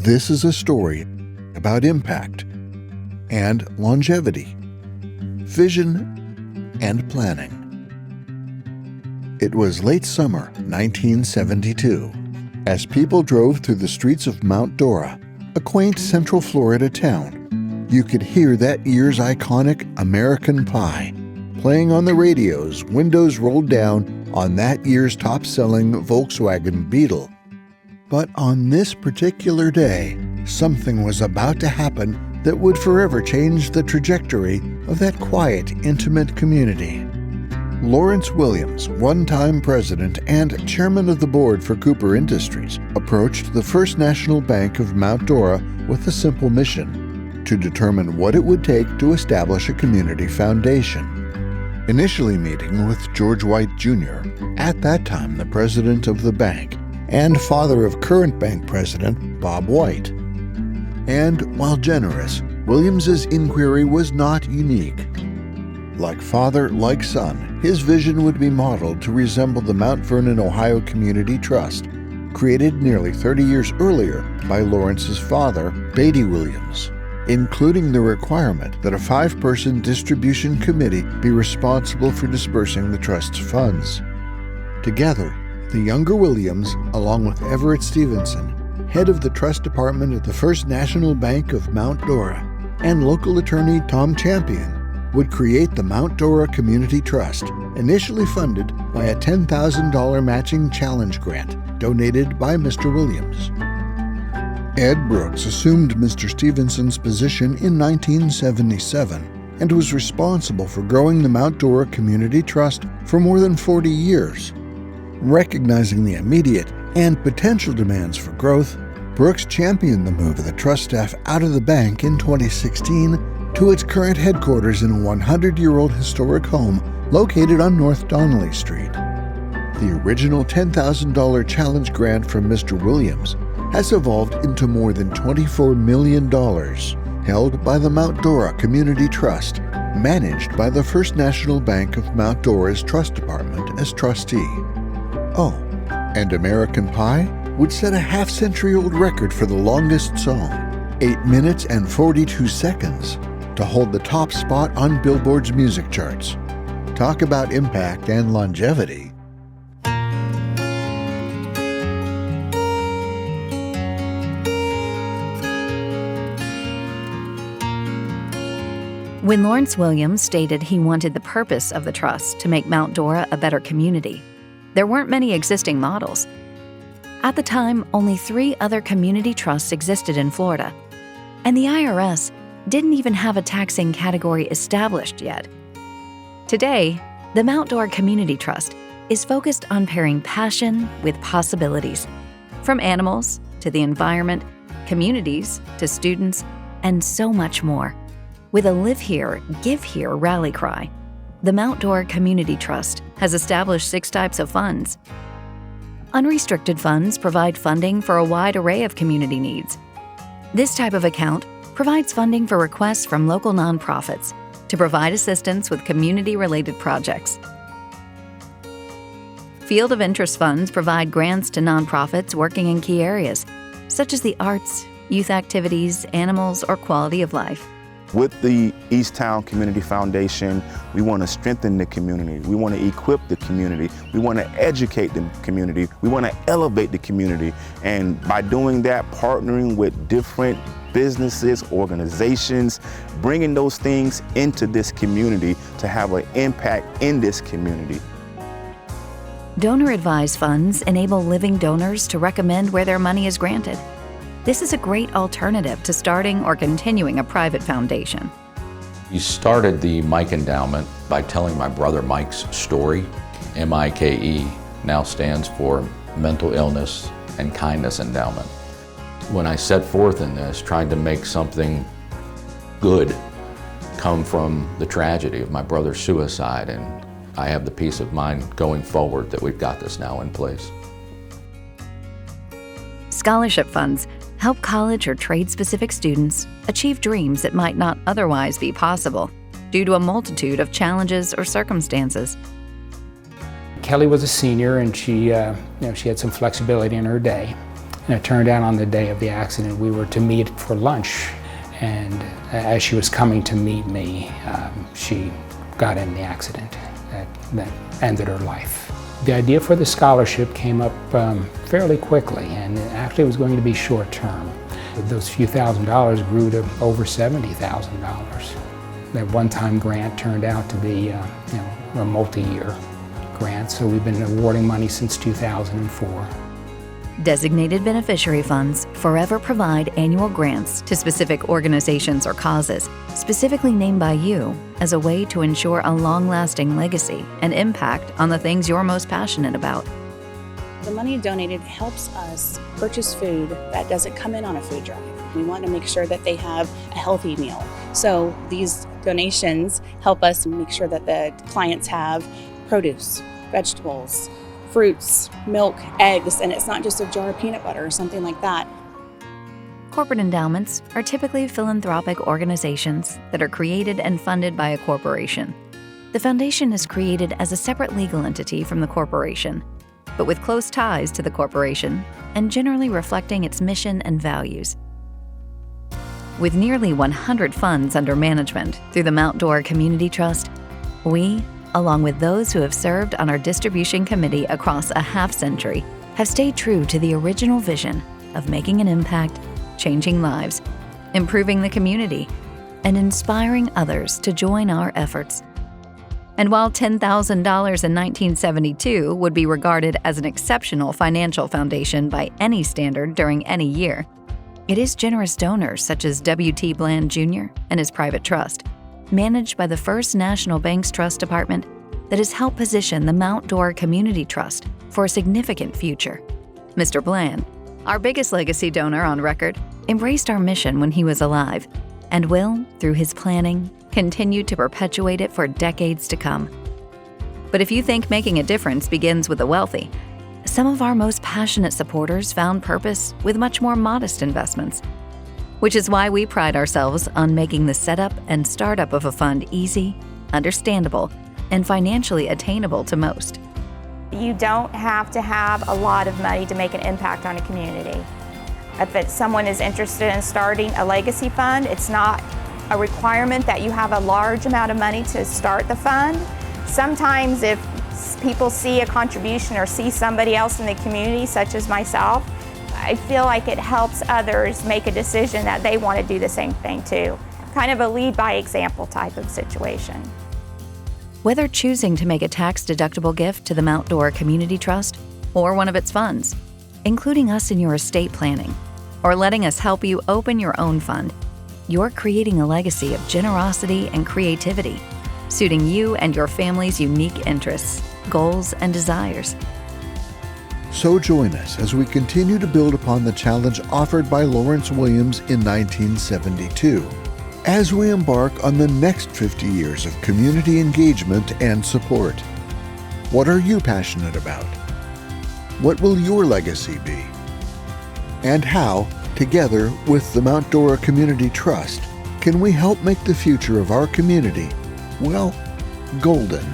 This is a story about impact and longevity, vision and planning. It was late summer 1972. As people drove through the streets of Mount Dora, a quaint Central Florida town, you could hear that year's iconic American Pie playing on the radios, windows rolled down on that year's top-selling Volkswagen Beetle. But on this particular day, something was about to happen that would forever change the trajectory of that quiet, intimate community. Lawrence Williams, one-time president and chairman of the board for Cooper Industries, approached the First National Bank of Mount Dora with a simple mission: to determine what it would take to establish a community foundation. Initially meeting with George White Jr., at that time the president of the bank, and father of current bank president Bob White. And while generous, Williams's inquiry was not unique. Like father, like son, his vision would be modeled to resemble the Mount Vernon, Ohio Community Trust, created nearly 30 years earlier by Lawrence's father, Beatty Williams, including the requirement that a 5-person distribution committee be responsible for dispersing the trust's funds. Together, the younger Williams, along with Everett Stevenson, head of the trust department at the First National Bank of Mount Dora, and local attorney Tom Champion, would create the Mount Dora Community Trust, initially funded by a $10,000 matching challenge grant donated by Mr. Williams. Ed Brooks assumed Mr. Stevenson's position in 1977 and was responsible for growing the Mount Dora Community Trust for more than 40 years. Recognizing the immediate and potential demands for growth, Brooks championed the move of the trust staff out of the bank in 2016 to its current headquarters in a 100-year-old historic home located on North Donnelly Street. The original $10,000 challenge grant from Mr. Williams has evolved into more than $24 million, held by the Mount Dora Community Trust, managed by the First National Bank of Mount Dora's Trust Department as trustee. Oh, and American Pie would set a half-century-old record for the longest song, 8 minutes and 42 seconds, to hold the top spot on Billboard's music charts. Talk about impact and longevity. When Lawrence Williams stated he wanted the purpose of the trust to make Mount Dora a better community, there weren't many existing models. At the time, only 3 other community trusts existed in Florida, and the IRS didn't even have a taxing category established yet. Today, the Mt. Dora Community Trust is focused on pairing passion with possibilities, from animals to the environment, communities to students, and so much more. With a Live Here, Give Here rally cry, the Mt. Dora Community Trust has established 6 types of funds. Unrestricted funds provide funding for a wide array of community needs. This type of account provides funding for requests from local nonprofits to provide assistance with community-related projects. Field of Interest funds provide grants to nonprofits working in key areas, such as the arts, youth activities, animals, or quality of life. With the Easttown Community Foundation, we want to strengthen the community. We want to equip the community. We want to educate the community. We want to elevate the community. And by doing that, partnering with different businesses, organizations, bringing those things into this community to have an impact in this community. Donor-advised funds enable living donors to recommend where their money is granted. This is a great alternative to starting or continuing a private foundation. We started the Mike Endowment by telling my brother Mike's story. MIKE now stands for Mental Illness and Kindness Endowment. When I set forth in this, trying to make something good come from the tragedy of my brother's suicide, and I have the peace of mind going forward that we've got this now in place. Scholarship funds help college or trade-specific students achieve dreams that might not otherwise be possible due to a multitude of challenges or circumstances. Kelly was a senior, and she had some flexibility in her day. And it turned out on the day of the accident we were to meet for lunch, and as she was coming to meet me, she got in the accident that ended her life. The idea for the scholarship came up fairly quickly, and it actually was going to be short term. Those few $1,000s grew to over $70,000. That one-time grant turned out to be a multi-year grant, so we've been awarding money since 2004. Designated beneficiary funds forever provide annual grants to specific organizations or causes, specifically named by you, as a way to ensure a long-lasting legacy and impact on the things you're most passionate about. The money donated helps us purchase food that doesn't come in on a food drive. We want to make sure that they have a healthy meal. So these donations help us make sure that the clients have produce, vegetables, fruits, milk, eggs, and it's not just a jar of peanut butter or something like that. Corporate endowments are typically philanthropic organizations that are created and funded by a corporation. The foundation is created as a separate legal entity from the corporation, but with close ties to the corporation and generally reflecting its mission and values. With nearly 100 funds under management through the Mount Dora Community Trust, we, along with those who have served on our distribution committee across a half-century, have stayed true to the original vision of making an impact, changing lives, improving the community, and inspiring others to join our efforts. And while $10,000 in 1972 would be regarded as an exceptional financial foundation by any standard during any year, it is generous donors such as W.T. Bland Jr. and his private trust, managed by the First National Bank's Trust Department, that has helped position the Mount Dora Community Trust for a significant future. Mr. Bland, our biggest legacy donor on record, embraced our mission when he was alive and will, through his planning, continue to perpetuate it for decades to come. But if you think making a difference begins with the wealthy, some of our most passionate supporters found purpose with much more modest investments, which is why we pride ourselves on making the setup and startup of a fund easy, understandable, and financially attainable to most. You don't have to have a lot of money to make an impact on a community. If someone is interested in starting a legacy fund, it's not a requirement that you have a large amount of money to start the fund. Sometimes if people see a contribution or see somebody else in the community, such as myself, I feel like it helps others make a decision that they want to do the same thing too. Kind of a lead by example type of situation. Whether choosing to make a tax-deductible gift to the Mount Dora Community Trust or one of its funds, including us in your estate planning, or letting us help you open your own fund, you're creating a legacy of generosity and creativity, suiting you and your family's unique interests, goals, and desires. So join us as we continue to build upon the challenge offered by Lawrence Williams in 1972, as we embark on the next 50 years of community engagement and support. What are you passionate about? What will your legacy be? And how, together with the Mount Dora Community Trust, can we help make the future of our community, well, golden?